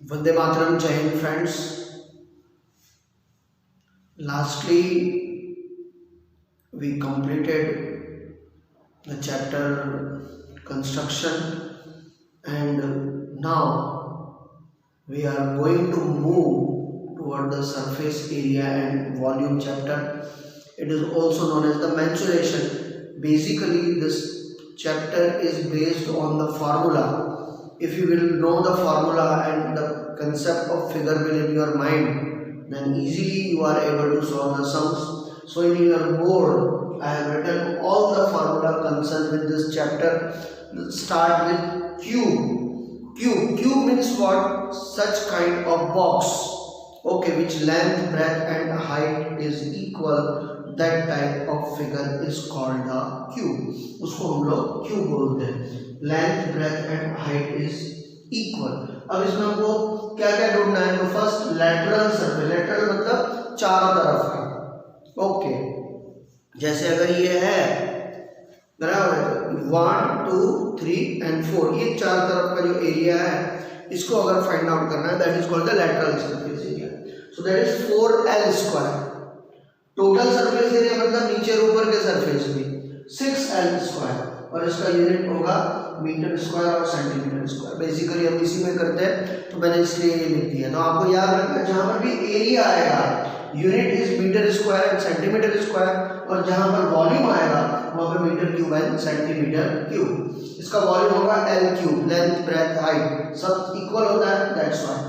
Vande Mataram, Jai Hind friends. Lastly, we completed the chapter construction, and now we are going to move toward the surface area and volume chapter. It is also known as the mensuration. Basically, this chapter is based on the formula. If you will know the formula and the concept of figure will in your mind, then easily you are able to solve the sums. So in your board, I have written all the formula concerned with this chapter. Let's start with cube. Cube means what? Such kind of box. Okay, which length, breadth and height is equal. That type of figure is called the cube. उसको हम लोग cube बोलते हैं. Length, breadth and height is equal. अब इसमें हमको क्या क्या ढूंढना है? तो फर्स्ट लेटरल सर्फेस. लेटरल मतलब चारों तरफ का. ओके, जैसे अगर ये है बराबर 1 2 3 एंड 4, ये चार तरफ का जो एरिया है इसको अगर फाइंड आउट करना है, that is called the lateral surface area. So that is 4L square. Total surface area मतलब नीचे और ऊपर के सरफेस भी 6L स्क्वायर, और इसका यूनिट होगा मीटर स्क्वायर और सेंटीमीटर स्क्वायर. बेसिकली हम इसी में करते हैं तो मैंने इसलिए ये लिख दिया. तो आपको याद रखना है जहां पर भी एरिया आएगा unit is metre square and centimetre square, और जहां पर वॉल्यूम आएगा वहां पर metre cube and centimetre cube. इसका वॉल्यूम होगा L cube. Length, breadth, height सब इक्वल होता है, that's why.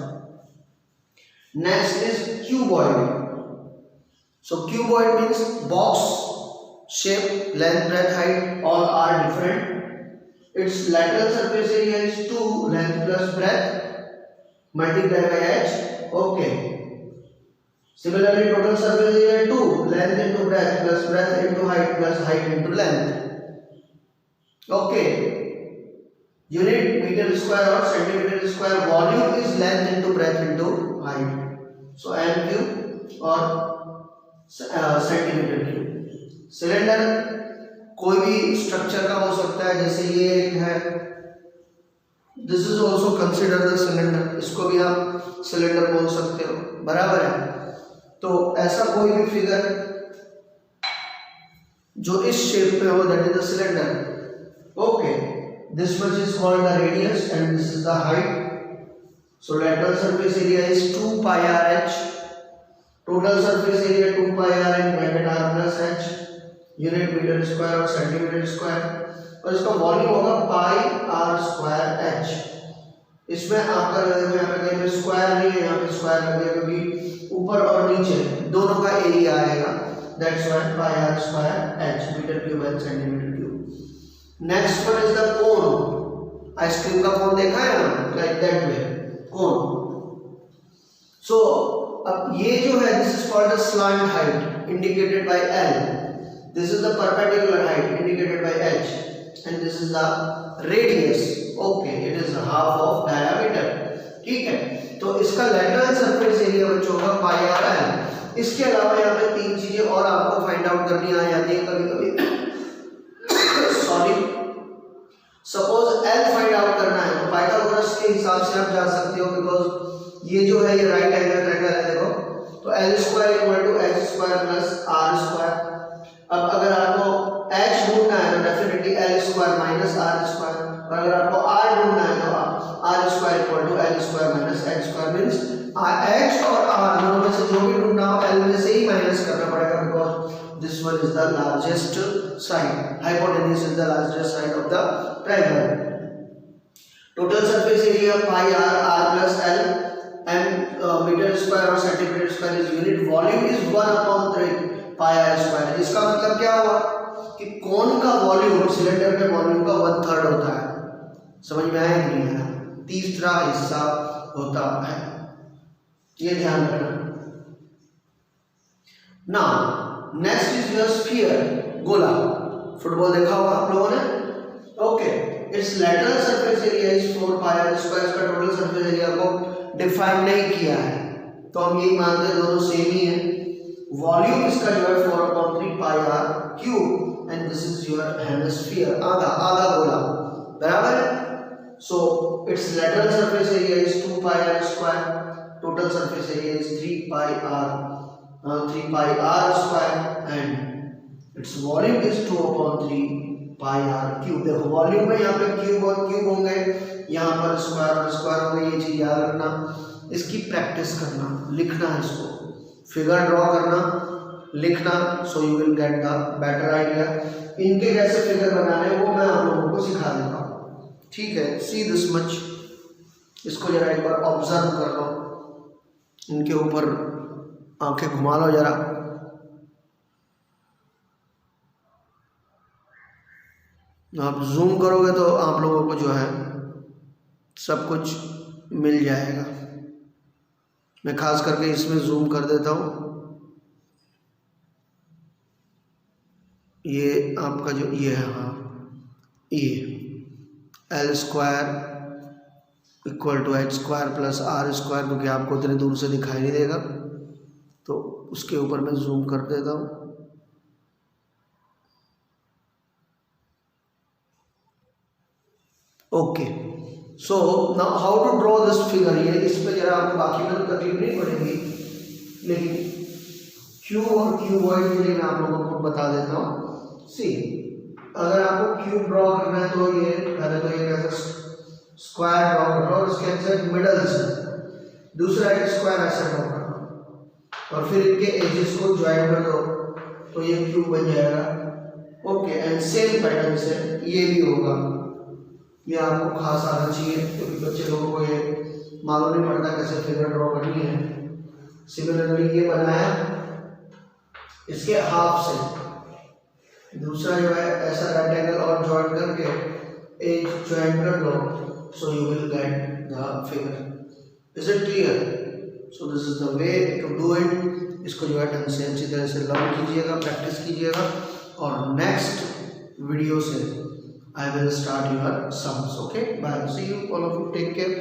Next is cuboid. So cuboid means box shape, length, breadth, height all are different. Its lateral surface area is 2 length plus breadth multiplied by h. Okay. Similarly, total surface area 2 length into breadth plus breadth into height plus height into length. Okay. Unit meter square or centimeter square. Volume is length into breadth into height. So m cube or centimetre cube. Cylinder कोई भी structure का हो सकता है, जैसे ये एक है, this is also consider the cylinder. इसको भी आप सिलेंडर बोल सकते हो, बराबर है. तो ऐसा कोई भी फिगर जो इस शेप में हो, that is the cylinder. Okay, this much is called the radius and this is the height. So lateral surface area is 2 pi r h. Total surface area 2 pi r in bracket r plus h. Unit metre square और centimetre square, और इसका volume होगा pi r square h. इसमें आपका यहाँ पे कहीं पे स्क्वायर नहीं है, यहाँ पे स्क्वायर लगेगा क्योंकि ऊपर और नीचे दोनों का एरिया आएगा. That's why pi r square h metre cube and centimetre cube. Next one is the cone. Ice cream का कोन देखा है ना, लाइक दैट वे कोन. सो अब ये जो है, this is called the slant height indicated by L. This is the perpendicular height indicated by H, and this is the radius. Okay, it is half of diameter. ठीक है, तो इसका lateral surface area बच्चों होगा pi r L. इसके अलावा यहाँ पे तीन चीजें और आपको फाइंड आउट करनी आ जाती है कभी-कभी. Sorry, suppose L find out करना है तो पाइथागोरस के हिसाब से आप जा सकते हो, बिकॉज ये जो है ये राइट एंगल ट्रायंगल है. देखो, तो L square equal to h square plus r square. अब अगर आपको h ढूंढना है तो definitely L square minus r square, और अगर आपको r ढूंढना है तो r square equal to L square minus h square. Means h और r दोनों में से जो भी ढूंढना हो L में से ही माइनस करना पड़ेगा, because this one is the largest side. Hypotenuse is the largest side of the triangle. Total surface area pi r plus L and meter square और centimeter square is unit. volume is 1/3 pi r square. इसका मतलब क्या हुआ कि कोन का volume cylinder के volume का 1/3 होता है. समझ में आया कि नहीं आया? तीसरा हिस्सा होता है, ये ध्यान रखना. Now next is your sphere, गोला. फुटबॉल देखा होगा आप लोगों ने. Okay, it's lateral surface area is 4 pi r square. इसका टोटल सरफेस एरिया को डिफाइन नहीं किया है, तो हम यही मानते हैं दोनों सेम ही है. वॉल्यूम इसका जो है 4/3 pi r cube, and this is your hemisphere, आधा गोला, बराबर है. So its lateral surface area is 2 pi r square, total surface area is 3 pi r square, and its volume is 2 upon 3 pi r cube. देखो volume में यहाँ पे cube और cube होंगे, यहाँ पर स्क्वायर और स्क्वायर होंगे, ये चीज याद रखना, इसकी प्रैक्टिस करना, लिखना है इसको, फिगर ड्रॉ करना, लिखना, सो you will get the better idea. इनके कैसे फिगर बनाने वो मैं आप लोगों को सिखा देता हूँ, ठीक है। सी दिस मच, इसको जरा एक बार ऑब्जर्व कर लो, इनके ऊपर आंखें घुमा लो जरा, आप जूम करोगे तो आप लोगों को जो है सब कुछ मिल जाएगा। मैं खास करके इसमें जूम कर देता हूँ, ये आपका जो ये है, हाँ ये L square equal to H square plus R square, क्योंकि आपको उतने दूर से दिखाई नहीं देगा तो उसके ऊपर मैं जूम कर देता हूँ। Okay, so now how to draw this figure, ये इस पे जरा आपको बाकी में तो तकलीफ नहीं पड़ेगी, लेकिन क्यूब और क्यूबॉइड के लिए मैं आप लोगों को बता देता हूँ। सी, अगर आपको क्यूब ड्रॉ करना है तो ये पहले तो ये कैसे स्क्वायर ड्रॉ करना और इसके एग्जैक्ट मिडल से दूसरा एक स्क्वायर ऐसे ड्रॉ करना और फिर इनके एजेस को ज्वाइन कर दो तो ये क्यूब बन जाएगा। ओके, एंड सेम पैटर्न से ये भी होगा, ये आपको खास आना चाहिए क्योंकि बच्चे लोगों को ये मालूम नहीं पड़ता कैसे फिगर ड्रॉ करनी है। सिमिलरली ये बनाया, इसके हाफ से दूसरा जो है ऐसा राइट एंगल और जॉइन करके एज ज्वाइन कर दो, so you will get the figure. Is it clear? So this is the way to do it. इसको जो है ढंग से अच्छी तरह से लर्न कीजिएगा, प्रैक्टिस कीजिएगा, और नेक्स्ट वीडियो से I will start your sums. Okay, bye. See you all of you. Take care.